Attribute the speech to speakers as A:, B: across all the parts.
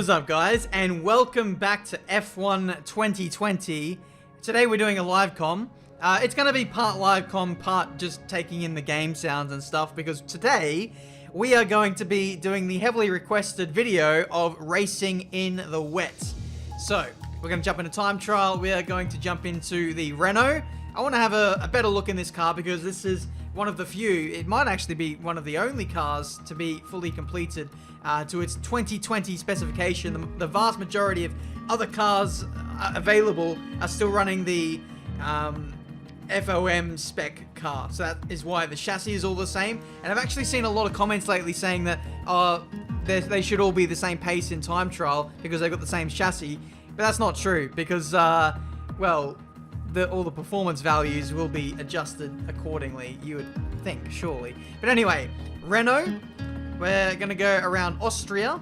A: is up, guys, and welcome back to F1 2020. Today we're doing a live com. It's going to be part live com, part just taking in the game sounds and stuff, because today we are going to be doing the heavily requested video of racing in the wet. So, we're going to jump into time trial. We are going to jump into the Renault. I want to have a better look in this car because this is one of the few, it might actually be one of the only cars to be fully completed to its 2020 specification. The vast majority of other cars available are still running the FOM spec car. So that is why the chassis is all the same. And I've actually seen a lot of comments lately saying that they should all be the same pace in time trial because they've got the same chassis. But that's not true because, well, all the performance values will be adjusted accordingly, you would think, surely. But anyway, Renault, we're going to go around Austria.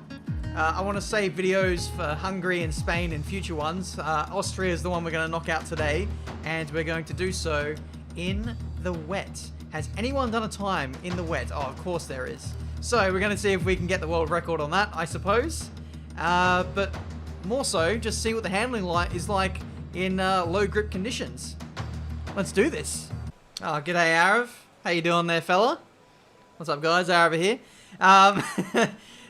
A: I want to save videos for Hungary and Spain in future ones. Austria is the one we're going to knock out today, and we're going to do so in the wet. Has anyone done a time in the wet? Oh, of course there is. So we're going to see if we can get the world record on that, I suppose. But more so, just see what the handling is like in low grip conditions. Let's do this. Oh, g'day Arav. How you doing there, fella? What's up, guys? Arav here.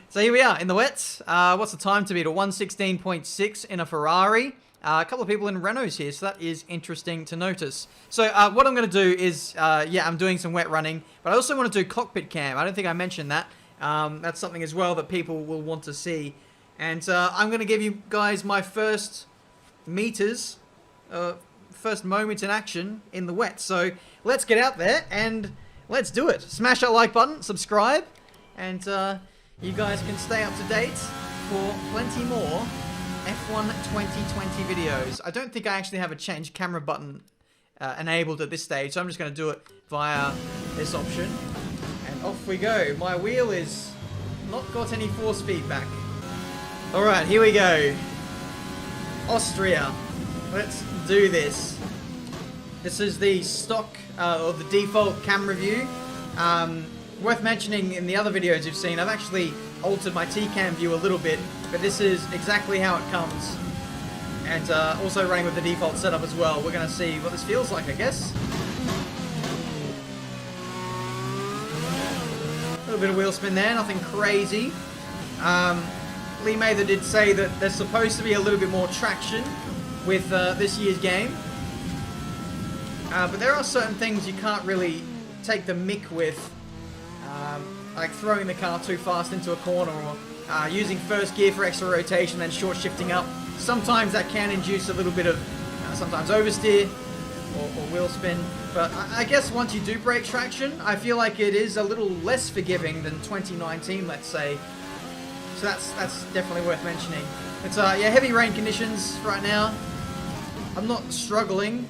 A: So here we are in the wet. What's the time to beat? A 1:16.6 in a Ferrari. A couple of people in Renaults here, so that is interesting to notice. So what I'm going to do is, yeah, I'm doing some wet running, but I also want to do cockpit cam. I don't think I mentioned that. That's something as well that people will want to see. And I'm going to give you guys my first meters, first moments in action in the wet. So let's get out there and let's do it. Smash that like button, subscribe, and you guys can stay up to date for plenty more F1 2020 videos. I don't think I actually have a change camera button enabled at this stage, so I'm just going to do it via this option. And off we go. My wheel is not got any force feedback. Alright, here we go. Austria. Let's do this. This is the stock, or the default camera view. Worth mentioning in the other videos you've seen, I've actually altered my T-cam view a little bit, but this is exactly how it comes. And also running with the default setup as well. We're going to see what this feels like, I guess. A little bit of wheel spin there, nothing crazy. Lee Mather did say that there's supposed to be a little bit more traction with this year's game. But there are certain things you can't really take the mick with. Like throwing the car too fast into a corner, or using first gear for extra rotation, then short shifting up. Sometimes that can induce a little bit of, sometimes oversteer or wheel spin. But I guess once you do break traction, I feel like it is a little less forgiving than 2019, let's say. So that's definitely worth mentioning. It's yeah, heavy rain conditions right now. I'm not struggling.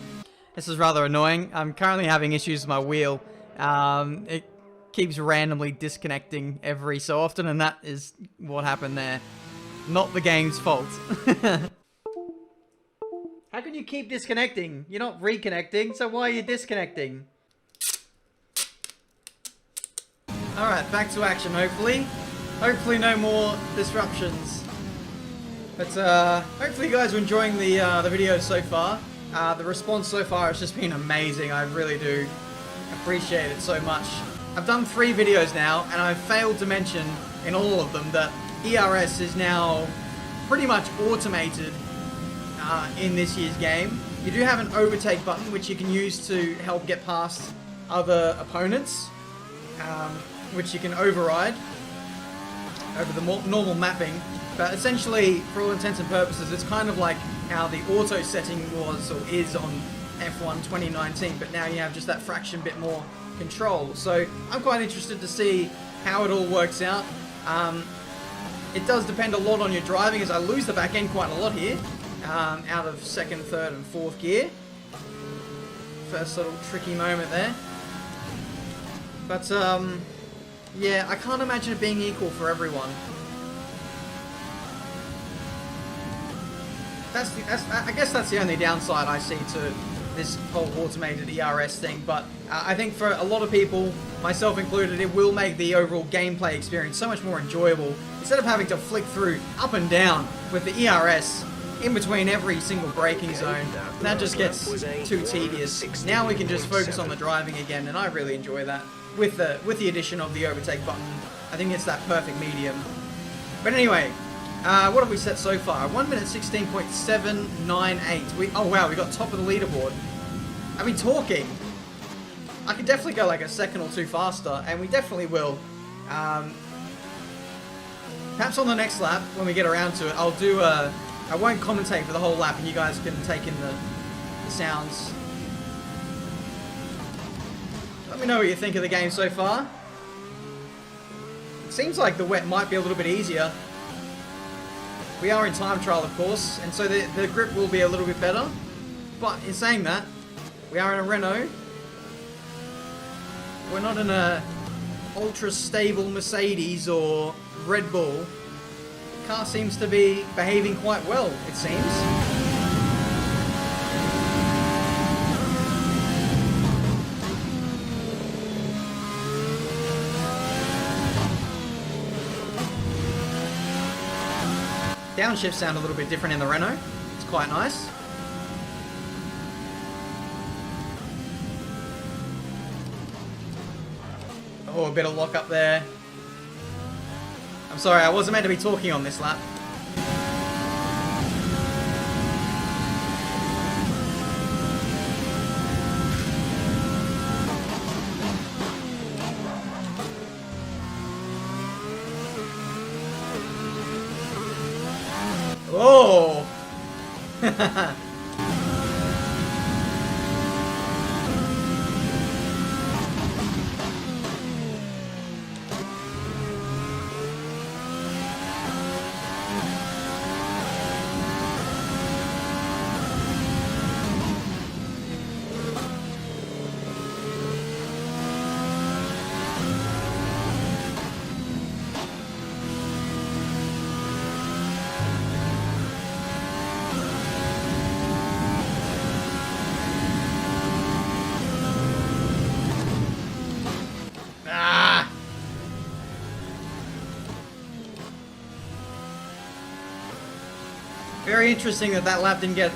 A: This is rather annoying. I'm currently having issues with my wheel. It keeps randomly disconnecting every so often, and that is what happened there. Not the game's fault. How can you keep disconnecting? You're not reconnecting, so why are you disconnecting? Alright, back to action, hopefully. Hopefully no more disruptions. But hopefully you guys are enjoying the videos so far. The response so far has just been amazing. I really do appreciate it so much. I've done 3 videos now, and I've failed to mention in all of them that ERS is now pretty much automated in this year's game. You do have an overtake button, which you can use to help get past other opponents, which you can override over the normal mapping. But essentially, for all intents and purposes, it's kind of like how the auto setting was or is on F1 2019, but now you have just that fraction bit more control. So I'm quite interested to see how it all works out. It does depend a lot on your driving, as I lose the back end quite a lot here, out of second, third and fourth gear. First little tricky moment there. But yeah, I can't imagine it being equal for everyone. I guess that's the only downside I see to this whole automated ERS thing, but I think for a lot of people, myself included, it will make the overall gameplay experience so much more enjoyable instead of having to flick through up and down with the ERS in between every single braking zone, that just gets too tedious. Now we can just focus on the driving again, and I really enjoy that. With the addition of the overtake button, I think it's that perfect medium. But anyway, what have we set so far? 1 minute 16.798. Oh wow, we got top of the leaderboard. I mean, talking. I could definitely go like a second or two faster, and we definitely will. Perhaps on the next lap, when we get around to it, I'll do I won't commentate for the whole lap, and you guys can take in the sounds. Let me know what you think of the game so far. It seems like the wet might be a little bit easier. We are in time trial, of course, and so the grip will be a little bit better. But in saying that, we are in a Renault. We're not in a ultra-stable Mercedes or Red Bull. The car seems to be behaving quite well, it seems. Downshifts sound a little bit different in the Renault. It's quite nice. Oh, a bit of lock up there. I'm sorry, I wasn't meant to be talking on this lap. Oh! Very interesting that that lap didn't get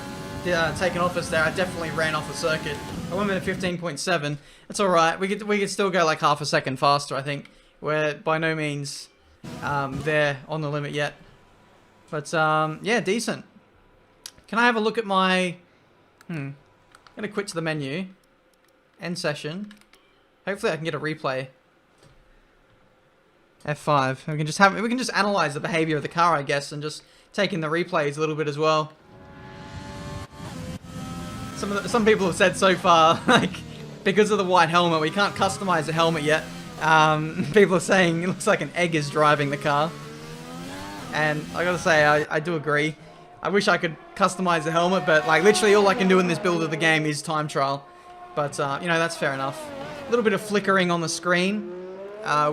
A: taken off us there. I definitely ran off the circuit. I went at 15.7. That's all right. We could still go like half a second faster. I think we're by no means there on the limit yet. But yeah, decent. Can I have a look at my? I'm gonna quit to the menu. End session. Hopefully, I can get a replay. F5. We can just analyze the behavior of the car, I guess, and just take in the replays a little bit as well. Some people have said so far, like, because of the white helmet, we can't customize the helmet yet. People are saying it looks like an egg is driving the car. And I gotta say, I do agree. I wish I could customize the helmet, but like literally all I can do in this build of the game is time trial. But you know, that's fair enough. A little bit of flickering on the screen,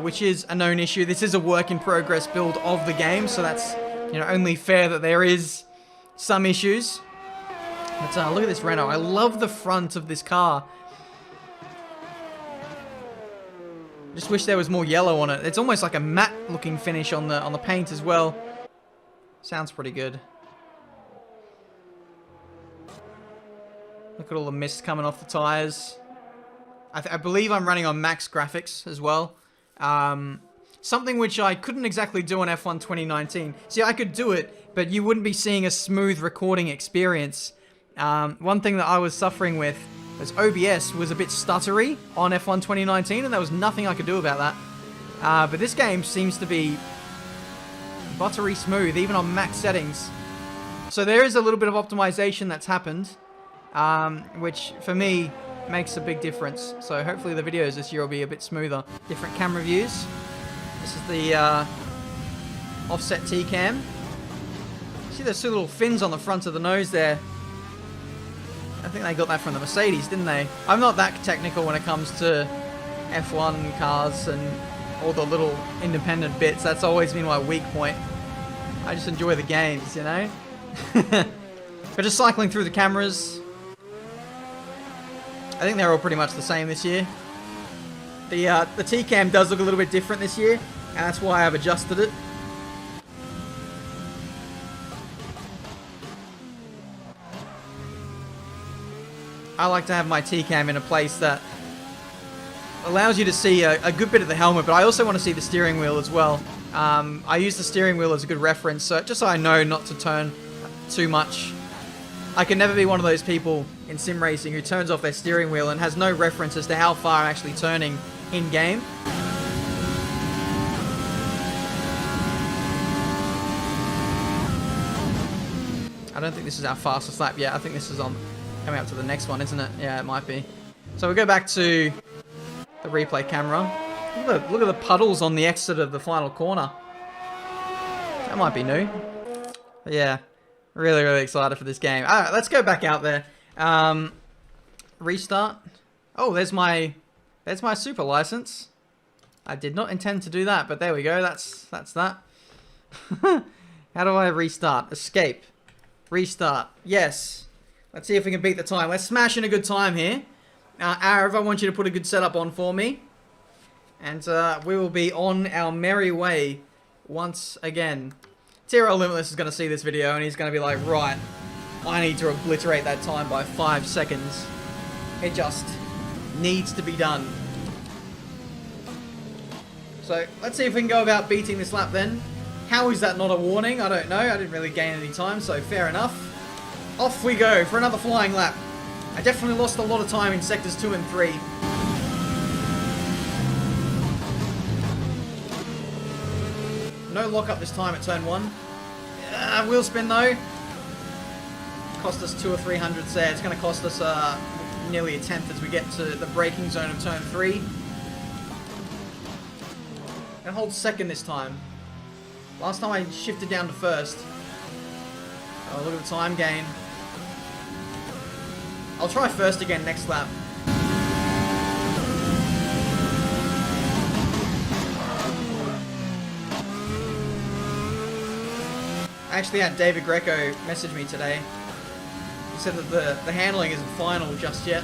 A: which is a known issue. This is a work in progress build of the game, so that's, you know, only fair that there is some issues. But look at this Renault. I love the front of this car. Just wish there was more yellow on it. It's almost like a matte looking finish on the paint as well. Sounds pretty good. Look at all the mist coming off the tires. I believe I'm running on max graphics as well. Something which I couldn't exactly do on F1 2019. See, I could do it, but you wouldn't be seeing a smooth recording experience. One thing that I was suffering with was OBS was a bit stuttery on F1 2019, and there was nothing I could do about that. But this game seems to be buttery smooth, even on max settings. So there is a little bit of optimization that's happened, which for me makes a big difference. So hopefully the videos this year will be a bit smoother. Different camera views. This is the offset T-cam. See those two little fins on the front of the nose there? I think they got that from the Mercedes, didn't they? I'm not that technical when it comes to F1 cars and all the little independent bits. That's always been my weak point. I just enjoy the games, you know? But just cycling through the cameras. I think they're all pretty much the same this year. The T-cam does look a little bit different this year, and that's why I've adjusted it. I like to have my T-cam in a place that allows you to see a good bit of the helmet, but I also want to see the steering wheel as well. I use the steering wheel as a good reference, so just so I know not to turn too much. I can never be one of those people in sim racing who turns off their steering wheel and has no reference as to how far I'm actually turning in-game. I don't think this is our fastest lap yet. I think this is on coming up to the next one, isn't it? Yeah, it might be. So we go back to the replay camera. Look at the puddles on the exit of the final corner. That might be new. But yeah, really, really excited for this game. All right, let's go back out there. Restart. Oh, there's my super license. I did not intend to do that, but there we go. That's that. How do I restart? Escape. Restart. Yes. Let's see if we can beat the time. Let's smash in a good time here. Arav, I want you to put a good setup on for me. And we will be on our merry way once again. Tiro Limitless is going to see this video and he's going to be like, right, I need to obliterate that time by 5 seconds. It just needs to be done. So let's see if we can go about beating this lap then. How is that not a warning? I don't know. I didn't really gain any time, so fair enough. Off we go for another flying lap. I definitely lost a lot of time in sectors 2 and 3. No lockup this time at turn 1. Wheel spin though. Cost us 200 or 300 there. It's going to cost us nearly a tenth as we get to the braking zone of turn 3. And hold second this time. Last time I shifted down to first. Oh, look at the time gain. I'll try first again next lap. I actually had David Greco message me today. He said that the handling isn't final just yet.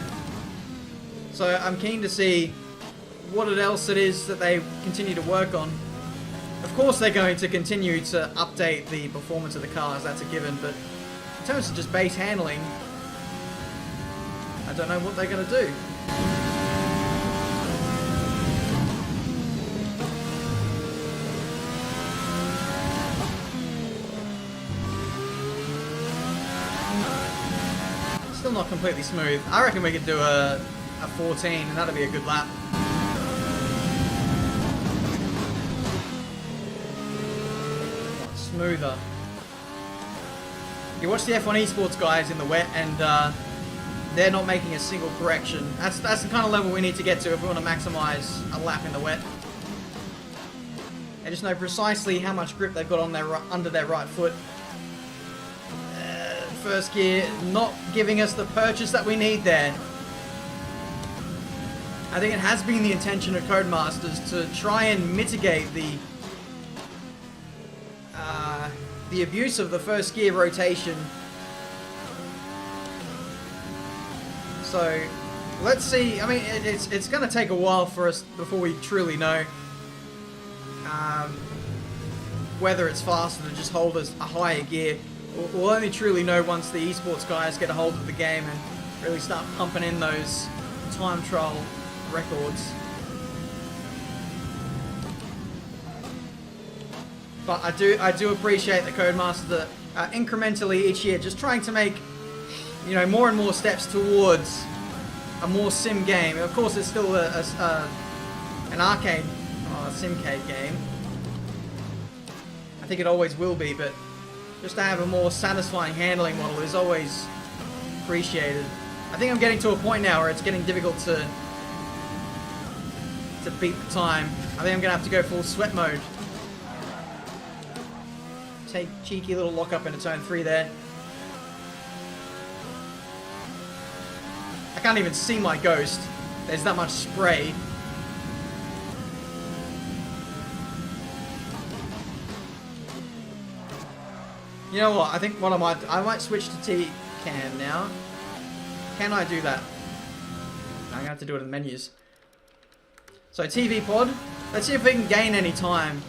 A: So I'm keen to see what else it is that they continue to work on. Of course they're going to continue to update the performance of the cars, that's a given, but in terms of just base handling, I don't know what they're going to do. Still not completely smooth. I reckon we could do a 14 and that'd be a good lap. Smoother. You watch the F1 Esports guys in the wet and they're not making a single correction. That's the kind of level we need to get to if we want to maximize a lap in the wet. They just know precisely how much grip they've got on their under their right foot. First gear not giving us the purchase that we need there. I think it has been the intention of Codemasters to try and mitigate the abuse of the first gear rotation. So let's see. I mean, it's going to take a while for us before we truly know whether it's faster to just hold us a higher gear. We'll only truly know once the esports guys get a hold of the game and really start pumping in those time trial records. But I do appreciate the Codemaster incrementally each year, just trying to make, you know, more and more steps towards a more sim game. Of course, it's still an arcade, a simcade game. I think it always will be, but just to have a more satisfying handling model is always appreciated. I think I'm getting to a point now where it's getting difficult to beat the time. I think I'm gonna have to go full sweat mode. Take cheeky little lock up into turn 3 there. I can't even see my ghost. There's that much spray. You know what? I think what I might switch to T-Cam now. Can I do that? I'm gonna have to do it in the menus. So TV pod. Let's see if we can gain any time.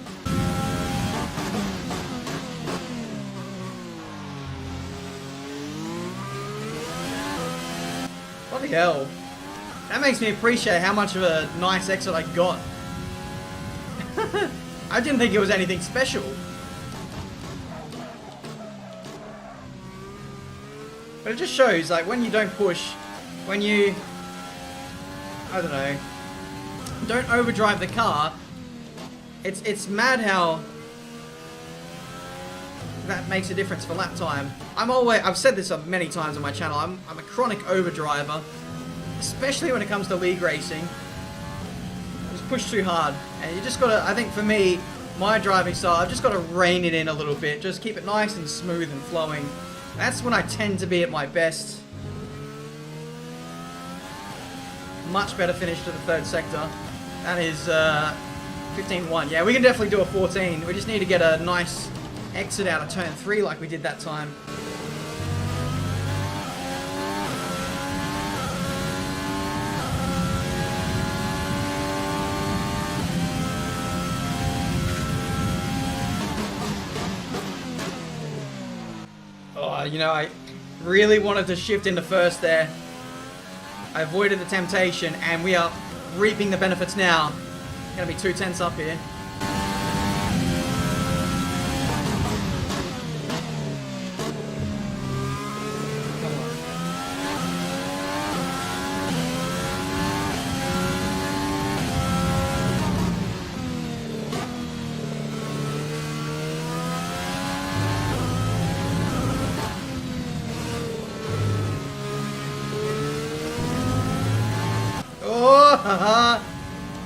A: Bloody hell. That makes me appreciate how much of a nice exit I got. I didn't think it was anything special. But it just shows, like, when you don't push, when you, I don't know, don't overdrive the car, it's mad how that makes a difference for lap time. I've said this many times on my channel, I'm a chronic overdriver, especially when it comes to league racing. Just push too hard, and you just gotta, I think for me, my driving style, I've just gotta rein it in a little bit, just keep it nice and smooth and flowing. That's when I tend to be at my best. Much better finish to the third sector. That is 15-1. Yeah, we can definitely do a 14. We just need to get a nice exit out of turn 3 like we did that time. You know, I really wanted to shift into first there. I avoided the temptation, and we are reaping the benefits now. Gonna be 2/10 up here.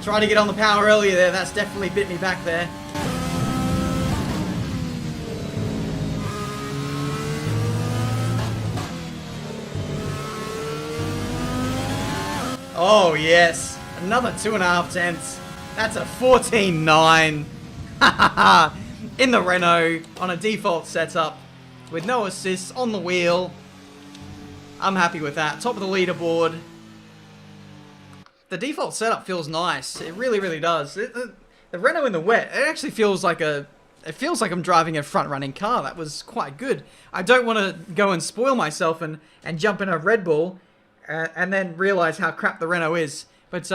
A: Tried to get on the power earlier there, that's definitely bit me back there. Oh yes, another 2.5 tenths. That's a 14.9. In the Renault, on a default setup, with no assists on the wheel. I'm happy with that. Top of the leaderboard. The default setup feels nice. It really, really does. The Renault in the wet, it actually feels like I'm driving a front-running car. That was quite good. I don't want to go and spoil myself and jump in a Red Bull and then realize how crap the Renault is. But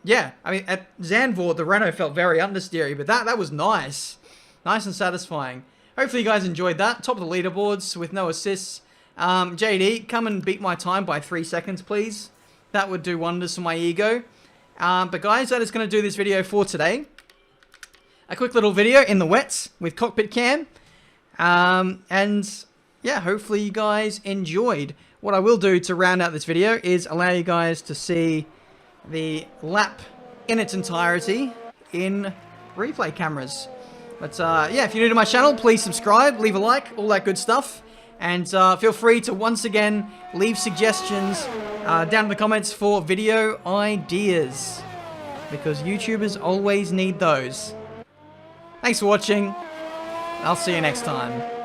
A: yeah, I mean, at Zandvoort, the Renault felt very understeery, but that was nice. Nice and satisfying. Hopefully you guys enjoyed that. Top of the leaderboards with no assists. JD, come and beat my time by 3 seconds, please. That would do wonders for my ego. But guys, that is going to do this video for today. A quick little video in the wets with cockpit cam. And yeah, hopefully you guys enjoyed. What I will do to round out this video is allow you guys to see the lap in its entirety in replay cameras. But yeah, if you're new to my channel, please subscribe, leave a like, all that good stuff. And feel free to once again leave suggestions down in the comments for video ideas, because YouTubers always need those. Thanks for watching. I'll see you next time.